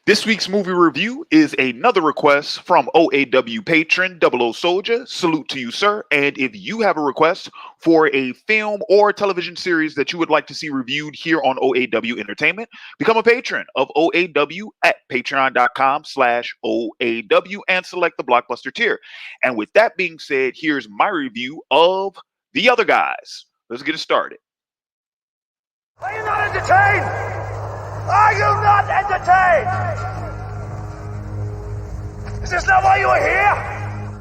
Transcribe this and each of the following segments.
This week's movie review is another request from OAW patron Double O Soldier. Salute to you, sir. And if you have a request for a film or television series that you would like to see reviewed here on OAW Entertainment, become a patron of OAW at patreon.com/OAW and select the Blockbuster tier. And with that being said, here's my review of The Other Guys. Let's get it started. Are you not entertained? Are you not entertained? Is this not why you are here?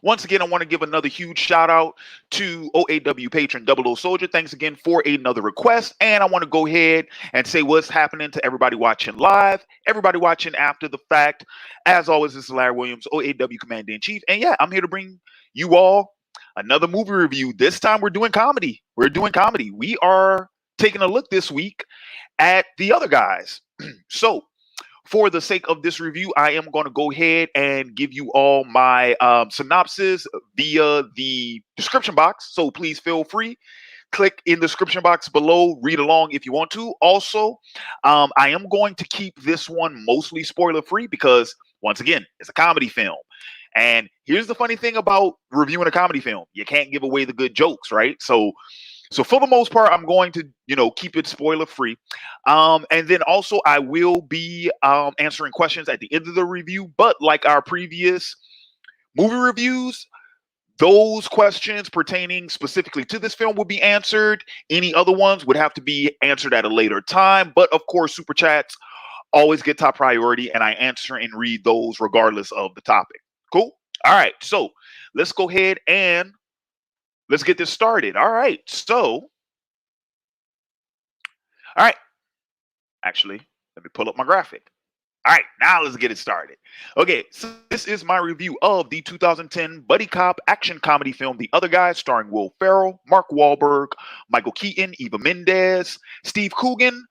Once again, I want to give another huge shout out to OAW patron Double O Soldier. Thanks again for another request. And I want to go ahead and say what's happening to everybody watching live, everybody watching after the fact. As always, this is Larry Williams, OAW Commander-in-Chief. And yeah, I'm here to bring you all another movie review. This time we're doing comedy. We are taking a look this week at The Other Guys. So, for the sake of this review, I am going to go ahead and give you all my synopsis via the description box. So please feel free. Click in the description box below. Read along if you want to. Also, I am going to keep this one mostly spoiler free because, once again, it's a comedy film. And here's the funny thing about reviewing a comedy film. You can't give away the good jokes, right? So for the most part, I'm going to, keep it spoiler free. And then also I will be answering questions at the end of the review. But like our previous movie reviews, those questions pertaining specifically to this film will be answered. Any other ones would have to be answered at a later time. But of course, super chats always get top priority, and I answer and read those regardless of the topic. Cool. All right. So let's go ahead and let's get this started. All right. Actually, let me pull up my graphic. All right, now let's get it started. Okay, so this is my review of the 2010 buddy cop action comedy film The Other Guys, starring Will Ferrell, Mark Wahlberg, Michael Keaton, Eva Mendes, Steve Coogan,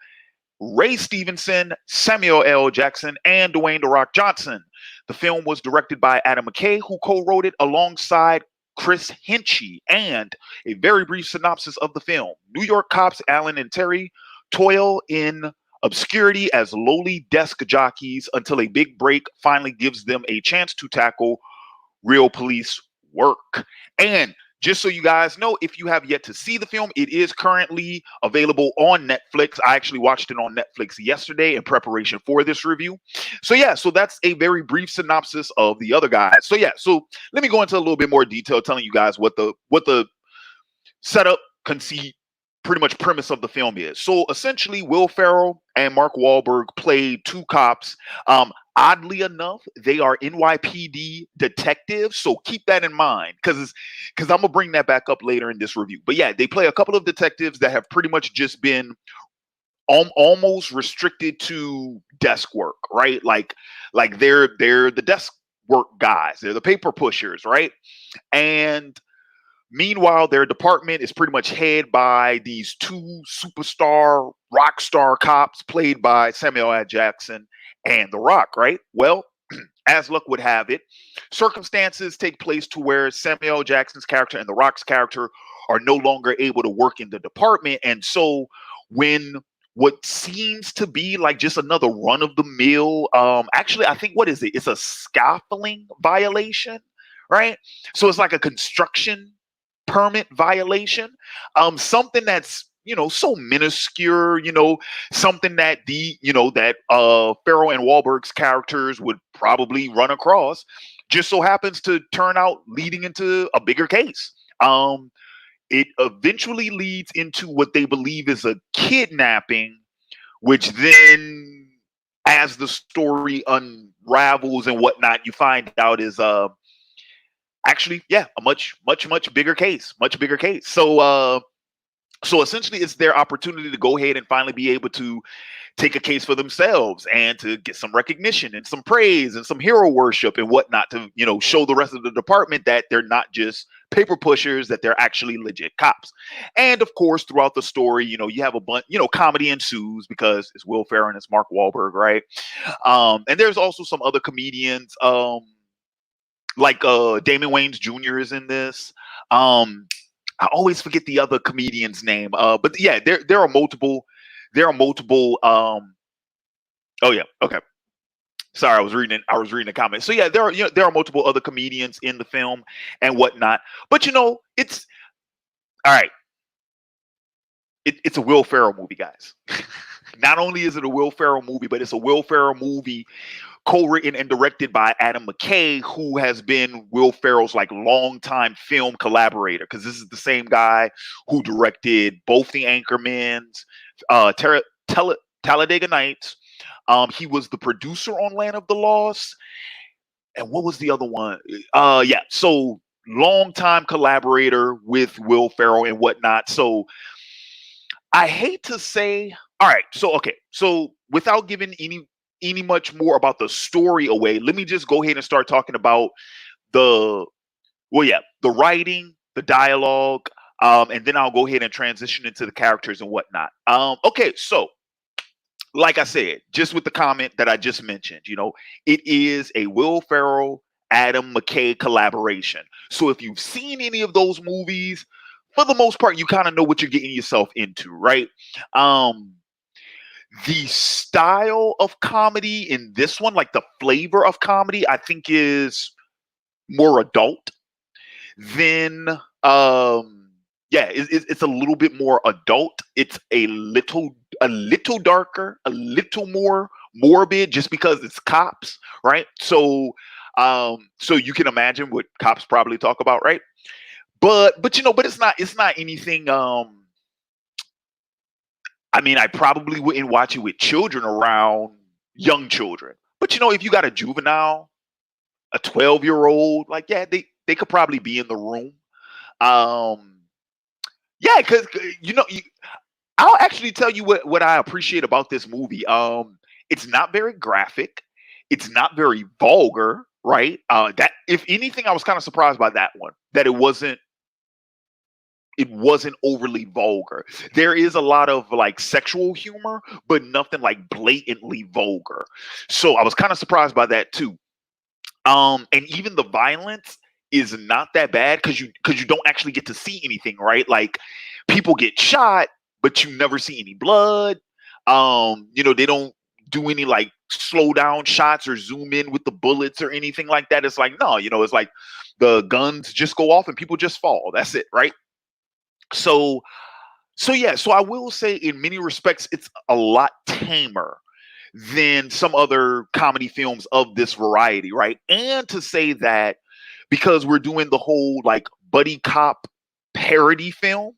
Ray Stevenson, Samuel L. Jackson, and Dwayne "The Rock" Johnson. The film was directed by Adam McKay, who co-wrote it alongside Chris Henchy. And a very brief synopsis of the film. New York cops Alan and Terry toil in obscurity as lowly desk jockeys until a big break finally gives them a chance to tackle real police work. And just so you guys know, if you have yet to see the film, it is currently available on Netflix. I actually watched it on Netflix yesterday in preparation for this review. So that's a very brief synopsis of The Other Guys. So let me go into a little bit more detail telling you guys what the setup, conceit, pretty much premise of the film is. So essentially, Will Ferrell and Mark Wahlberg played two cops. Oddly enough, they are NYPD detectives. So keep that in mind because I'm going to bring that back up later in this review. But yeah, they play a couple of detectives that have pretty much just been almost restricted to desk work, right? Like they're the desk work guys. They're the paper pushers, right? And meanwhile, their department is pretty much headed by these two superstar rock star cops played by Samuel L. Jackson and The Rock, right? Well, as luck would have it, circumstances take place to where Samuel L. Jackson's character and The Rock's character are no longer able to work in the department. And so when what seems to be like just another run-of-the-mill, actually, I think, what is it? It's a scaffolding violation, right? So it's like a construction permit violation, something that's so minuscule, something that Ferrell and Wahlberg's characters would probably run across, just so happens to turn out leading into a bigger case. It eventually leads into what they believe is a kidnapping, which then, as the story unravels and whatnot, you find out is actually, yeah, a much bigger case, So essentially, it's their opportunity to go ahead and finally be able to take a case for themselves and to get some recognition and some praise and some hero worship and whatnot to, show the rest of the department that they're not just paper pushers, that they're actually legit cops. And of course, throughout the story, you have a bunch, comedy ensues because it's Will Ferrell and it's Mark Wahlberg, right? And there's also some other comedians, like Damon Wayans Jr. is in this. I always forget the other comedian's name. But yeah, there are multiple Oh yeah. Okay. Sorry, I was reading the comments. So yeah, there are multiple other comedians in the film and whatnot. But it's all right. It's a Will Ferrell movie, guys. Not only is it a Will Ferrell movie, but it's a Will Ferrell movie co-written and directed by Adam McKay, who has been Will Ferrell's like longtime film collaborator. Because this is the same guy who directed both The Anchormans, Talladega Nights. He was the producer on Land of the Lost, and what was the other one? Yeah, so longtime collaborator with Will Ferrell and whatnot. So I hate to say, all right, so okay, so without giving any much more about the story away, let me just go ahead and start talking about the the writing, the dialogue, and then I'll go ahead and transition into the characters and whatnot. Okay, so like I said, just with the comment that I just mentioned, it is a Will Ferrell, Adam McKay collaboration. So if you've seen any of those movies, for the most part, you kind of know what you're getting yourself into, right? The style of comedy in this one, like the flavor of comedy, I think is more adult than yeah, it's a little bit more adult. It's a little darker, a little more morbid, just because it's cops, right? So you can imagine what cops probably talk about, right? But but it's not anything. I mean, I probably wouldn't watch it with children around, young children. But if you got a juvenile, a 12-year-old, like yeah, they could probably be in the room. Um, yeah, because I'll actually tell you what I appreciate about this movie. It's not very graphic. It's not very vulgar, right? That if anything, I was kind of surprised by that one. That it wasn't overly vulgar. There is a lot of like sexual humor, but nothing like blatantly vulgar. So I was kind of surprised by that too. And even the violence is not that bad because you don't actually get to see anything, right? Like people get shot, but you never see any blood. They don't do any like slow down shots or zoom in with the bullets or anything like that. It's like no, it's like the guns just go off and people just fall. That's it, right? So yeah, so I will say in many respects it's a lot tamer than some other comedy films of this variety, right? And to say that because we're doing the whole like buddy cop parody film,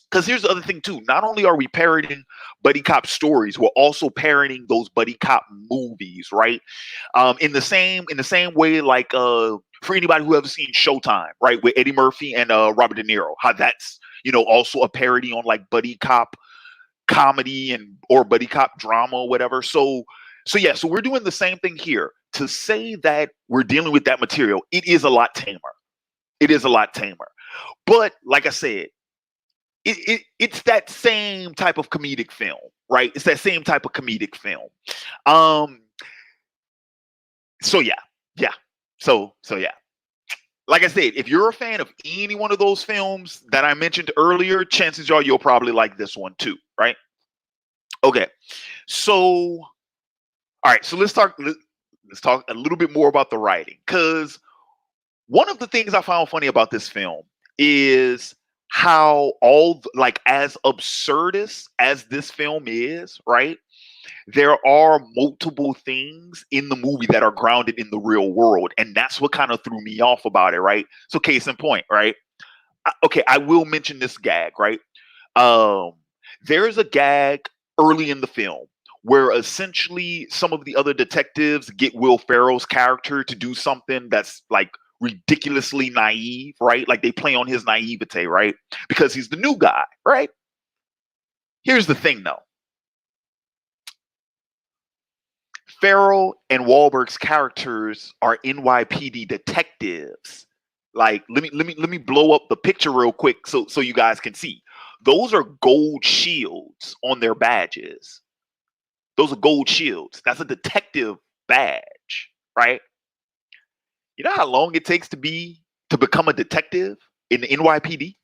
because here's the other thing too. Not only are we parodying buddy cop stories, we're also parodying those buddy cop movies, right? In the same way, like for anybody who ever seen Showtime, right, with Eddie Murphy and Robert De Niro, how that's also a parody on like buddy cop comedy and or buddy cop drama or whatever. So yeah, so we're doing the same thing here. To say that we're dealing with that material, it is a lot tamer. It is a lot tamer. But like I said, it's that same type of comedic film, right? It's that same type of comedic film. Um, so yeah, yeah. So yeah. Like I said, if you're a fan of any one of those films that I mentioned earlier, chances are you'll probably like this one too, right? Okay. So all right, so let's talk a little bit more about the writing, because one of the things I found funny about this film is how like as absurdist as this film is, right? There are multiple things in the movie that are grounded in the real world, and that's what kind of threw me off about it, right? So case in point, right? Okay, I will mention this gag, right? Um, there's a gag early in the film where essentially some of the other detectives get Will Ferrell's character to do something that's like ridiculously naive, right? Like they play on his naivete, right? Because he's the new guy, right? Here's the thing though. Ferrell and Wahlberg's characters are NYPD detectives. Like, let me blow up the picture real quick so you guys can see. Those are gold shields on their badges. Those are gold shields. That's a detective badge, right? You know how long it takes to become a detective in the NYPD?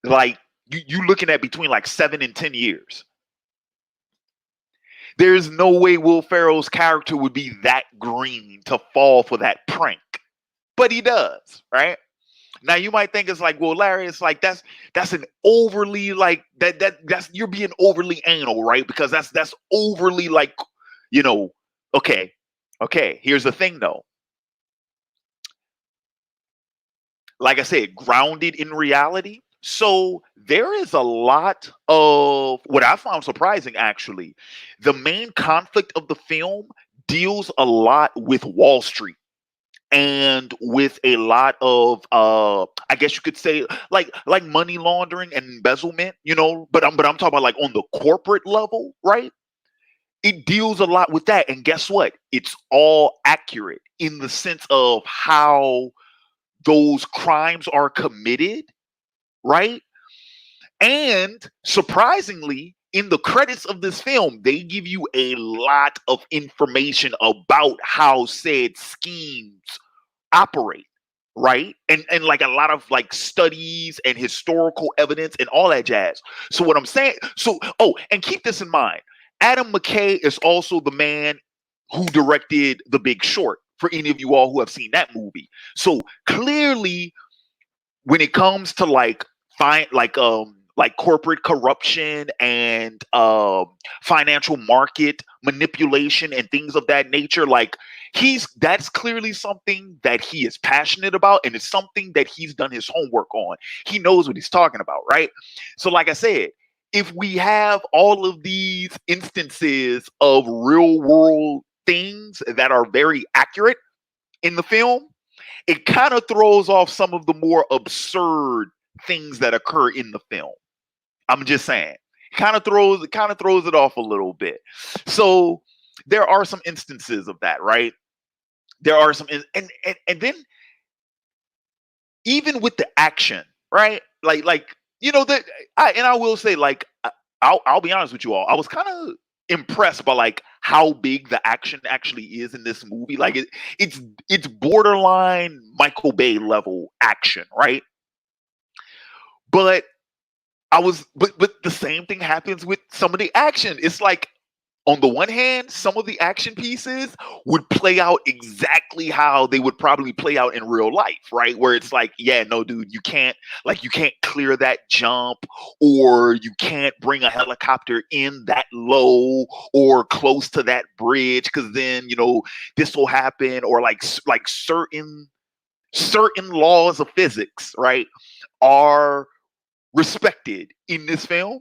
Like you looking at between like 7 and 10 years. There's no way Will Ferrell's character would be that green to fall for that prank. But he does, right? Now you might think it's like, well, Larry, it's like that's an overly like that's you're being overly anal, right? Because that's overly like, you know, okay. Okay, here's the thing though. Like I said, grounded in reality. So there is a lot of what I found surprising actually. The main conflict of the film deals a lot with Wall Street and with a lot of I guess you could say like money laundering and embezzlement, you know, but I'm talking about like on the corporate level, right? It deals a lot with that. And guess what? It's all accurate in the sense of how those crimes are committed, right? And surprisingly, in the credits of this film, they give you a lot of information about how said schemes operate, right? And like a lot of like studies and historical evidence and all that jazz. So what I'm saying, and keep this in mind, Adam McKay is also the man who directed The Big Short, for any of you all who have seen that movie. So clearly when it comes to like corporate corruption and financial market manipulation and things of that nature, like that's clearly something that he is passionate about, and it's something that he's done his homework on. He knows what he's talking about, right? So like I said, if we have all of these instances of real world things that are very accurate in the film, it kind of throws off some of the more absurd things that occur in the film. I'm just saying, kind of throws it off a little bit. So there are some instances of that, right? There are some, and then even with the action, right? Like you know that I will say, like, I'll be honest with you all, I was kind of impressed by like how big the action actually is in this movie. Like it's borderline Michael Bay level action, right? But but the same thing happens with some of the action. It's like, on the one hand, some of the action pieces would play out exactly how they would probably play out in real life, right? Where it's like, yeah, no, dude, you can't clear that jump, or you can't bring a helicopter in that low or close to that bridge, because then, you know, this will happen, or like certain laws of physics, right, are respected in this film,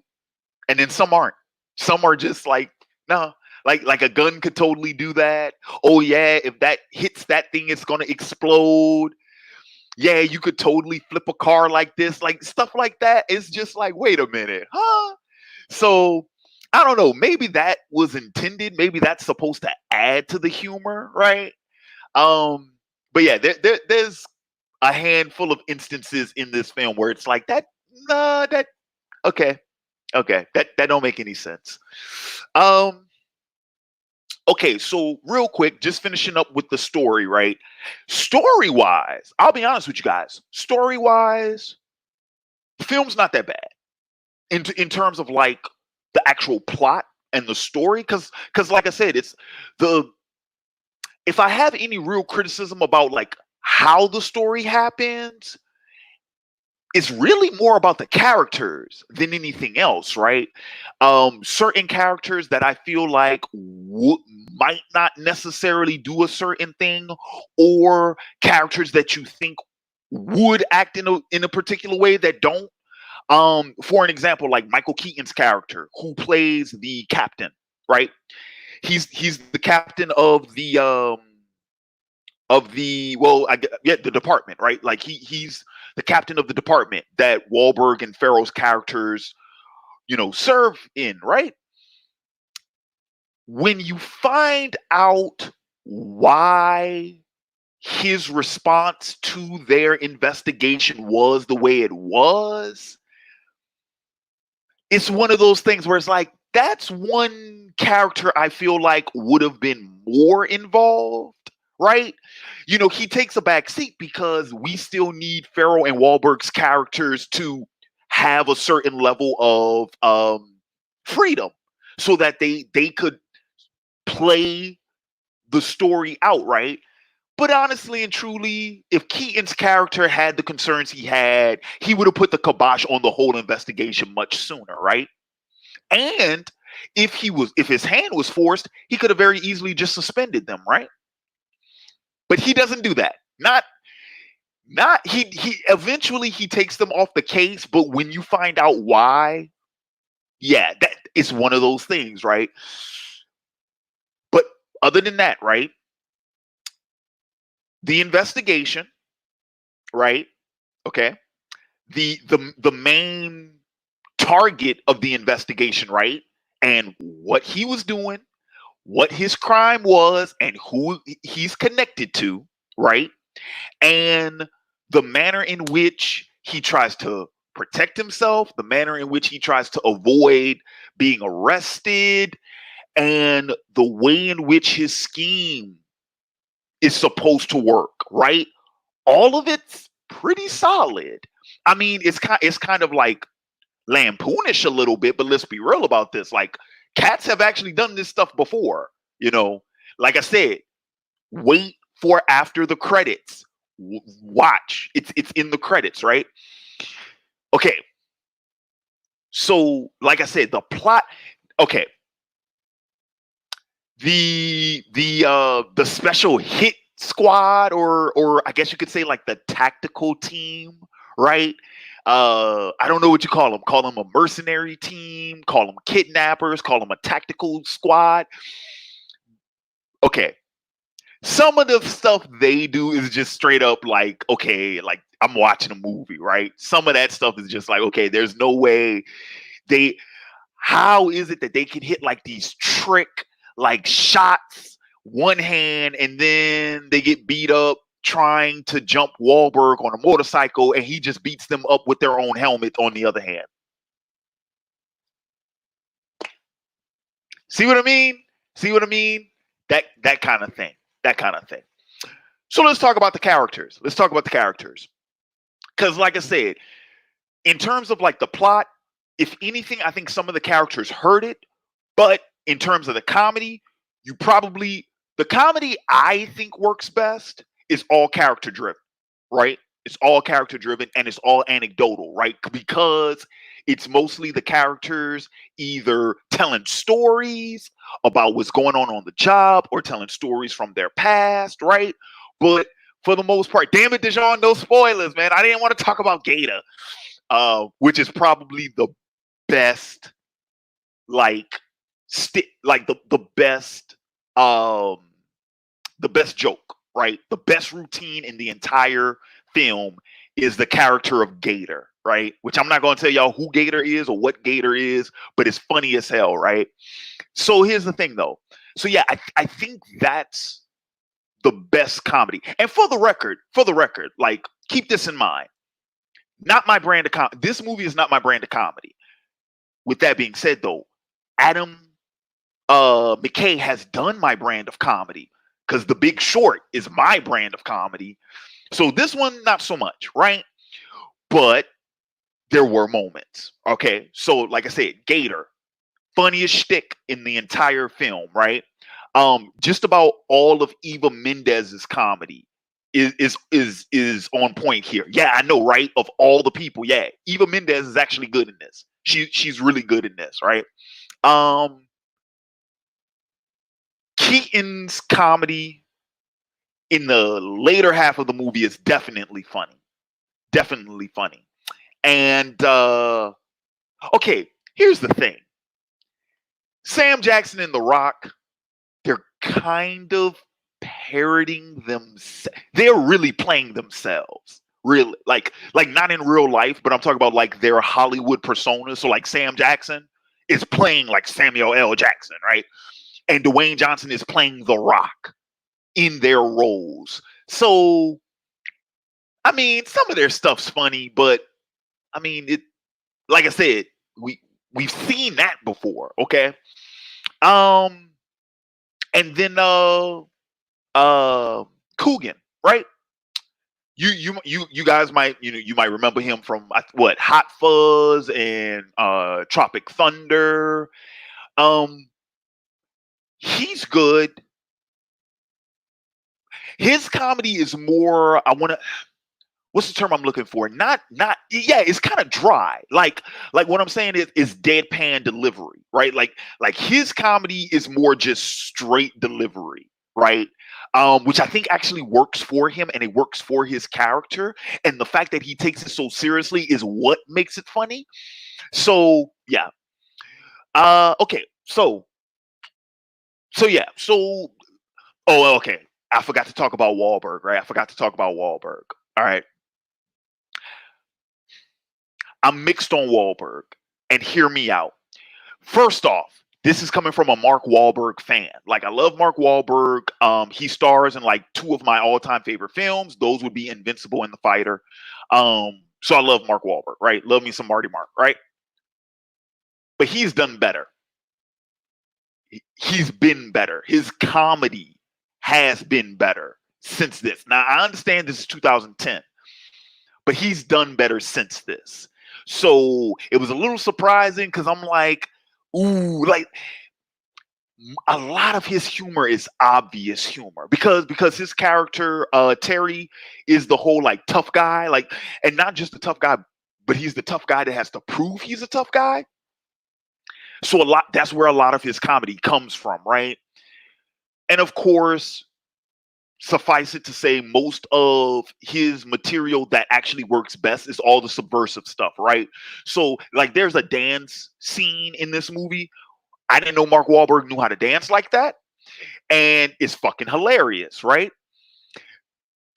and then some aren't. Some are just like, no, like a gun could totally do that. Oh yeah, if that hits that thing, it's gonna explode. Yeah, you could totally flip a car like this, like stuff like that. It's just like, wait a minute, huh? So I don't know. Maybe that was intended. Maybe that's supposed to add to the humor, right? But yeah, there's a handful of instances in this film where it's like that. Nah, that okay, that don't make any sense. Um, okay, so real quick, just finishing up with the story, right? Story wise, I'll be honest with you guys. Story wise, the film's not that bad in terms of like the actual plot and the story, because like I said, it's the if I have any real criticism about like how the story happens, it's really more about the characters than anything else, right? Certain characters that I feel like might not necessarily do a certain thing, or characters that you think would act in a particular way that don't. For an example, like Michael Keaton's character, who plays the captain, right? He's the captain of the department, right? Like he's the captain of the department that Wahlberg and Ferrell's characters, you know, serve in, right? When you find out why his response to their investigation was the way it was, it's one of those things where it's like, that's one character I feel like would have been more involved, right? You know, he takes a back seat because we still need Ferrell and Wahlberg's characters to have a certain level of freedom, so that they could play the story out, right? But honestly and truly, if Keaton's character had the concerns he had, he would have put the kibosh on the whole investigation much sooner, right? And if his hand was forced, he could have very easily just suspended them, right? But he doesn't do that. Not he eventually he takes them off the case, but when you find out why, yeah, that is one of those things, right? But other than that, right? The investigation, right? Okay. The main target of the investigation, right? And what he was doing, what his crime was, and who he's connected to, right? And the manner in which he tries to protect himself, the manner in which he tries to avoid being arrested, and the way in which his scheme is supposed to work, right? All of it's pretty solid. I mean, it's kind of like lampoonish a little bit, but let's be real about this. Like, cats have actually done this stuff before, you know. Like I said, wait for after the credits. Watch. It's in the credits, right? Okay. So, like I said, the plot. Okay. The special hit squad, or I guess you could say like the tactical team, right? I don't know what you call them. Call them a mercenary team, call them kidnappers, call them a tactical squad. Okay. Some of the stuff they do is just straight up like, okay, like I'm watching a movie, right? Some of that stuff is just like, okay, there's no way how is it that they can hit like these trick like shots, one hand, and then they get beat up trying to jump Wahlberg on a motorcycle, and he just beats them up with their own helmet on the other hand. See what I mean? See what I mean? That kind of thing. That kind of thing. So let's talk about the characters. Let's talk about the characters. Because, like I said, in terms of like the plot, if anything, I think some of the characters hurt it. But in terms of the comedy, the comedy I think works best is all character driven, right? It's all character driven and it's all anecdotal, right? Because it's mostly the characters either telling stories about what's going on the job or telling stories from their past, right? But for the most part, damn it, Dijon, no spoilers, man. I didn't want to talk about Gator, which is probably the best, like, the best joke, right? The best routine in the entire film is the character of Gator, right? Which I'm not going to tell y'all who Gator is or what Gator is, but it's funny as hell, right? So here's the thing, though. So yeah, I think that's the best comedy. And for the record, like, keep this in mind. Not my brand of comedy. This movie is not my brand of comedy. With that being said, though, Adam McKay has done my brand of comedy because The Big Short is my brand of comedy. So this one, not so much, right? But there were moments. Okay. So, like I said, Gator, funniest shtick in the entire film, right? Just about all of Eva Mendes's comedy is on point here. Yeah, I know, right? Of all the people, yeah, Eva Mendes is actually good in this. She's really good in this, right? Keaton's comedy in the later half of the movie is definitely funny. Definitely funny. And okay, here's the thing. Sam Jackson and The Rock, they're kind of parroting themselves. They're really playing themselves. Really, like not in real life, but I'm talking about like their Hollywood persona. So like Sam Jackson is playing like Samuel L. Jackson, right? And Dwayne Johnson is playing The Rock in their roles. So, I mean, some of their stuff's funny, but I mean, it. Like I said, we've seen that before, okay? And then Coogan, right? You guys might you might remember him from what, Hot Fuzz and Tropic Thunder. he's good. His comedy is more, what's the term I'm looking for? Yeah, it's kind of dry. Like what I'm saying is deadpan delivery, right? Like his comedy is more just straight delivery, right? Which I think actually works for him and it works for his character. And the fact that he takes it so seriously is what makes it funny. So yeah. Okay. So yeah. So okay. I forgot to talk about Wahlberg, right? I forgot to talk about Wahlberg. All right. I'm mixed on Wahlberg, and hear me out. First off, this is coming from a Mark Wahlberg fan. Like I love Mark Wahlberg. He stars in like two of my all-time favorite films. Those would be Invincible and The Fighter. So I love Mark Wahlberg, right? Love me some Marty Mark, right? But he's done better. He's been better. His comedy has been better since this. Now I understand this is 2010, but he's done better since this. So it was a little surprising because I'm like, ooh, like a lot of his humor is obvious humor because his character Terry is the whole like tough guy, like, and not just the tough guy, but he's the tough guy that has to prove he's a tough guy. So that's where a lot of his comedy comes from, right? And of course, suffice it to say, most of his material that actually works best is all the subversive stuff, right? So, like, there's a dance scene in this movie. I didn't know Mark Wahlberg knew how to dance like that. And it's fucking hilarious, right?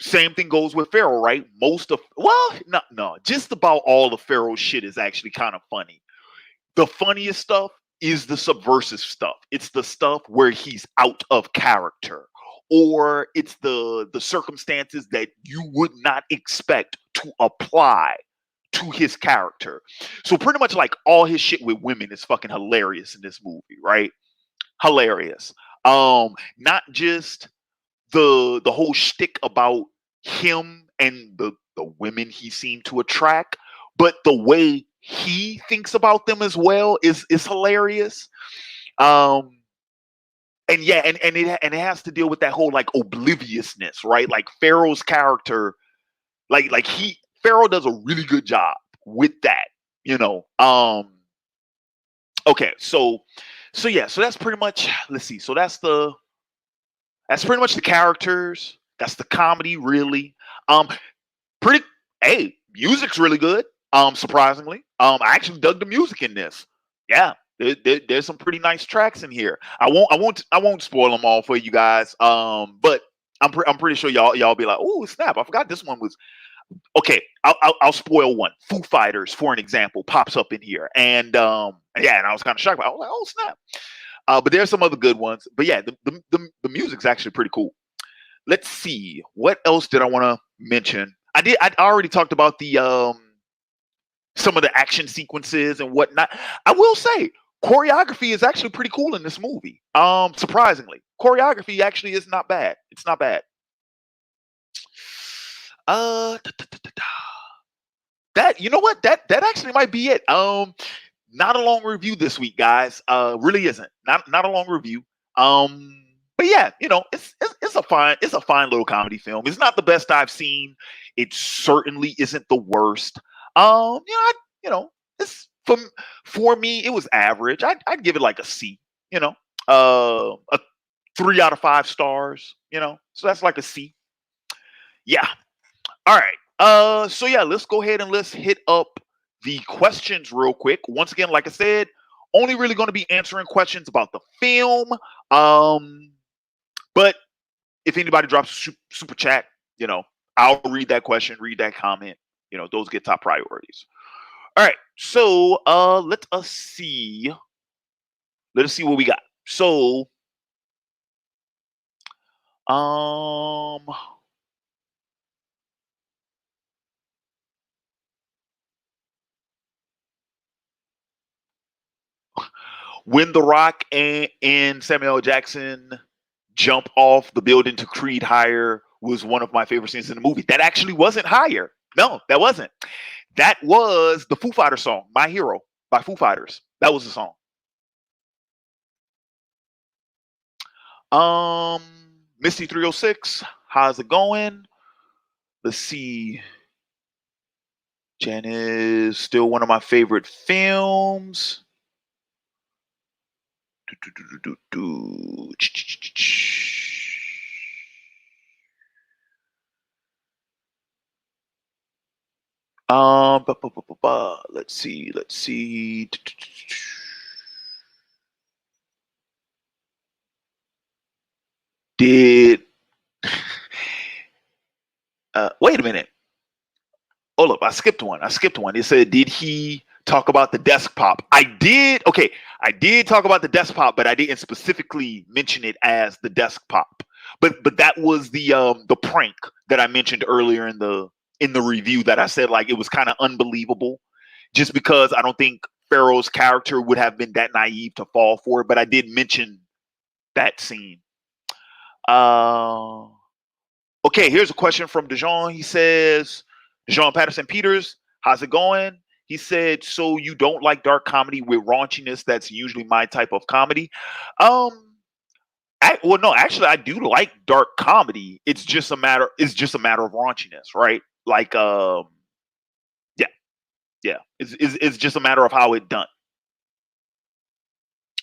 Same thing goes with Ferrell, right? Just about all the Ferrell shit is actually kind of funny. The funniest stuff is the subversive stuff. It's the stuff where he's out of character, or it's the circumstances that you would not expect to apply to his character. So pretty much like all his shit with women is fucking hilarious in this movie, right? Hilarious. Not just the whole shtick about him and the women he seemed to attract, but the way he thinks about them as well is hilarious. And yeah, and it has to deal with that whole like obliviousness, right? Like Farrell's character, Farrell does a really good job with that, you know. Okay, so yeah, so that's pretty much, let's see. So that's pretty much the characters. That's the comedy, really. Pretty hey, music's really good. Surprisingly. I actually dug the music in this. Yeah. There's some pretty nice tracks in here. I won't spoil them all for you guys. But I'm pretty sure y'all be like, oh snap! I forgot this one was okay. I'll spoil one. Foo Fighters, for an example, pops up in here, and yeah, and I was kind of shocked. I was like, oh snap! But there's some other good ones. But yeah, the music's actually pretty cool. Let's see, what else did I want to mention? I already talked about the some of the action sequences and whatnot. I will say choreography is actually pretty cool in this movie. Surprisingly, choreography actually is not bad. It's not bad. That, you know what, that actually might be it. Not a long review this week, guys. Really isn't. Not a long review. But yeah, you know, it's a fine little comedy film. It's not the best I've seen. It certainly isn't the worst. It's for me, it was average. I'd give it like a C. You know, a 3 out of 5 stars. You know, so that's like a C. Yeah. All right. So yeah, let's go ahead and let's hit up the questions real quick. Once again, like I said, only really going to be answering questions about the film. But if anybody drops a super chat, you know, I'll read that question, read that comment. You know, those get top priorities. All right. So let us see. Let us see what we got. So when The Rock and Samuel L. Jackson jump off the building to Creed Higher was one of my favorite scenes in the movie. That actually wasn't Higher. No, that wasn't. That was the Foo Fighters song, My Hero by Foo Fighters. That was the song. Misty 306, how's it going? Let's see. Jen is still one of my favorite films. Let's see. Did wait a minute. Hold up, I skipped one. It said, did he talk about the desk pop? I did. Okay, I did talk about the desk pop, but I didn't specifically mention it as the desk pop. But that was the prank that I mentioned earlier in the review that I said like it was kind of unbelievable, just because I don't think Ferrell's character would have been that naive to fall for it. But I did mention that scene. Okay, here's a question from Dejan. He says, Dejan Patterson Peters, how's it going? He said, so you don't like dark comedy with raunchiness? That's usually my type of comedy. Well, no, actually, I do like dark comedy. It's just a matter of raunchiness, right? Like, yeah. It's just a matter of how it done.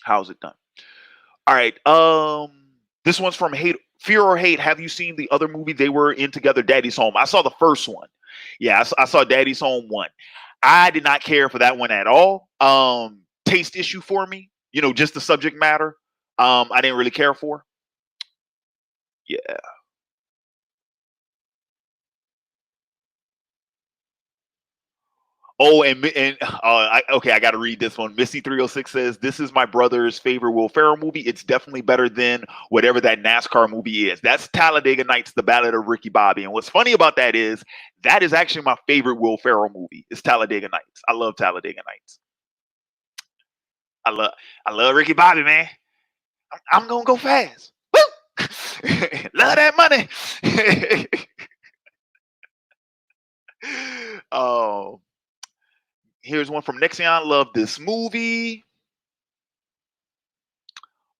How's it done? All right. This one's from Fear or Hate. Have you seen the other movie they were in together, Daddy's Home? I saw the first one. Yeah, I saw Daddy's Home 1. I did not care for that one at all. Taste issue for me. You know, just the subject matter. I didn't really care for. Yeah. Oh, okay, I got to read this one. Missy 306 says, this is my brother's favorite Will Ferrell movie. It's definitely better than whatever that NASCAR movie is. That's Talladega Nights, The Ballad of Ricky Bobby. And what's funny about that is actually my favorite Will Ferrell movie. It's Talladega Nights. I love Talladega Nights. I love Ricky Bobby, man. I'm going to go fast. Woo! Love that money. Oh. Here's one from Nexion. Love this movie.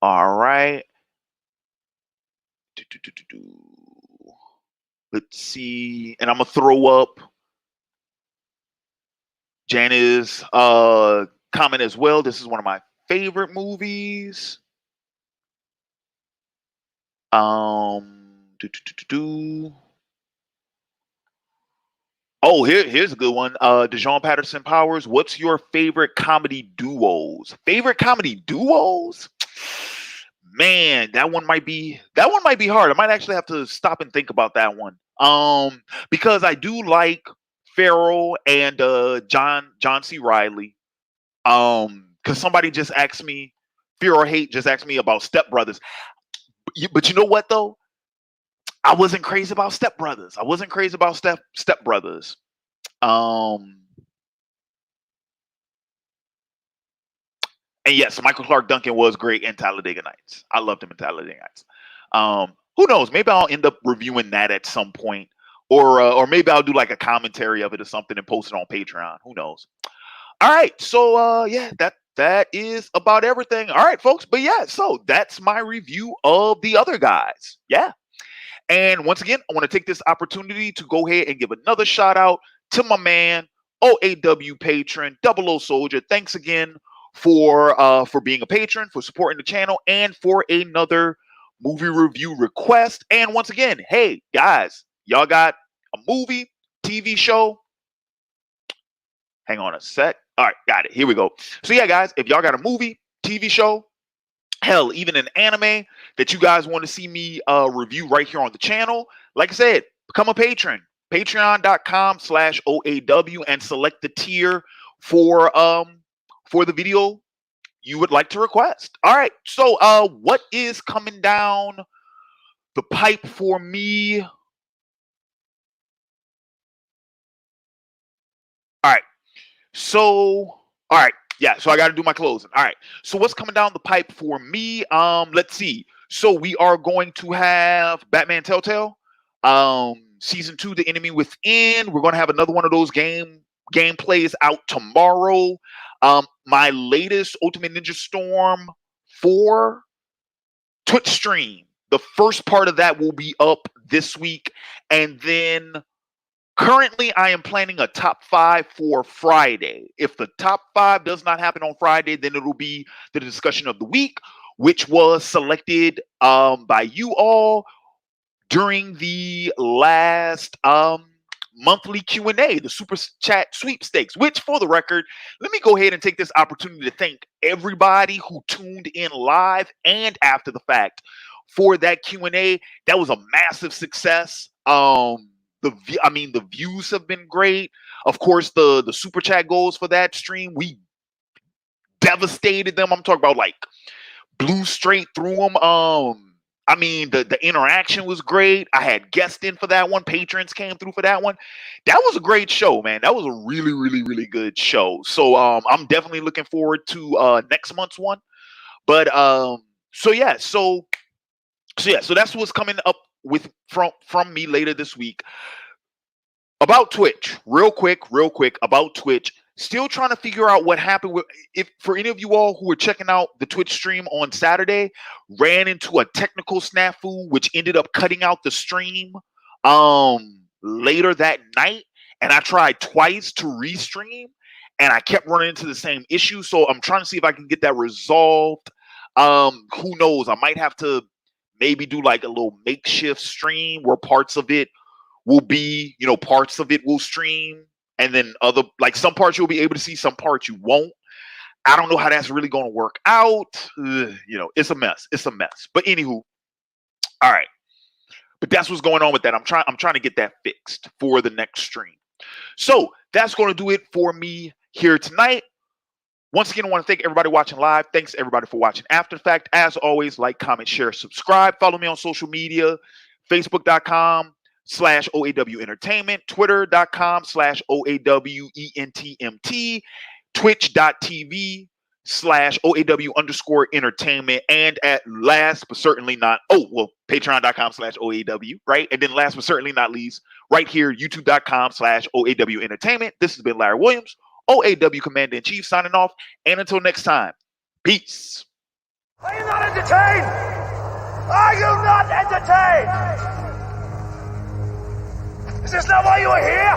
All right. Let's see. And I'm going to throw up Janice's comment as well. This is one of my favorite movies. Oh, here's a good one. Dejan Patterson Powers. What's your favorite comedy duos? Favorite comedy duos? Man, that one might be hard. I might actually have to stop and think about that one. Because I do like Ferrell and John C. Reilly. Because somebody just asked me, Fear or Hate just asked me about Step Brothers. But you know what though? I wasn't crazy about Step Brothers. Step Brothers. And yes, Michael Clark Duncan was great in Talladega Nights. I loved him in Talladega Nights. Who knows? Maybe I'll end up reviewing that at some point, or maybe I'll do like a commentary of it or something and post it on Patreon. Who knows? All right, so yeah, that is about everything. All right, folks. But yeah, so that's my review of The Other Guys. Yeah. And once again, I want to take this opportunity to go ahead and give another shout out to my man, OAW patron, 00 Soldier. Thanks again for being a patron, for supporting the channel, and for another movie review request. And once again, hey guys, y'all got a movie, TV show? Hang on a sec. All right, got it. Here we go. So yeah, guys, if y'all got a movie, TV show, hell, even an anime that you guys want to see me review right here on the channel, like I said, become a patron. Patreon.com/OAW and select the tier for the video you would like to request. All right, so what is coming down the pipe for me? All right, so yeah, so I got to do my closing. All right, so what's coming down the pipe for me? Let's see. So we are going to have Batman Telltale, season 2, The Enemy Within. We're going to have another one of those gameplays out tomorrow. My latest Ultimate Ninja Storm 4 Twitch stream. The first part of that will be up this week. And then currently I am planning a top 5 for Friday. If the top 5 does not happen on Friday, then it'll be the discussion of the week, which was selected by you all during the last monthly Q&A, the Super Chat Sweepstakes, which, for the record, let me go ahead and take this opportunity to thank everybody who tuned in live and after the fact for that Q&A. That was a massive success. The views have been great. Of course, the Super Chat goals for that stream, we devastated them. I'm talking about like blew straight through them. The interaction was great. I had guests in for that one. Patrons came through for that one. That was a great show, man. That was a really, really, really good show. So I'm definitely looking forward to next month's one. But so that's what's coming up with from me later this week. About Twitch, real quick about Twitch. Still trying to figure out what happened with, if for any of you all who were checking out the Twitch stream on Saturday, ran into a technical snafu which ended up cutting out the stream later that night, and I tried twice to restream and I kept running into the same issue. So I'm trying to see if I can get that resolved. Who knows? I might have to maybe do like a little makeshift stream where parts of it will be, parts of it will stream. And then some parts you'll be able to see, some parts you won't. I don't know how that's really going to work out. It's a mess. But anywho, all right. But that's what's going on with that. I'm trying to get that fixed for the next stream. So that's going to do it for me here tonight. Once again, I want to thank everybody watching live. Thanks everybody for watching after the fact. As always, like, comment, share, subscribe. Follow me on social media, Facebook.com/OAW Entertainment, Twitter.com/OAWENTMT, Twitch.tv/OAW_entertainment, and at last but certainly not, Patreon.com/OAW, right? And then last but certainly not least, right here, YouTube.com/OAW Entertainment. This has been Larry Williams, OAW Commander-in-Chief, signing off. And until next time, peace. Are you not entertained? Are you not entertained? Is this not why you are here?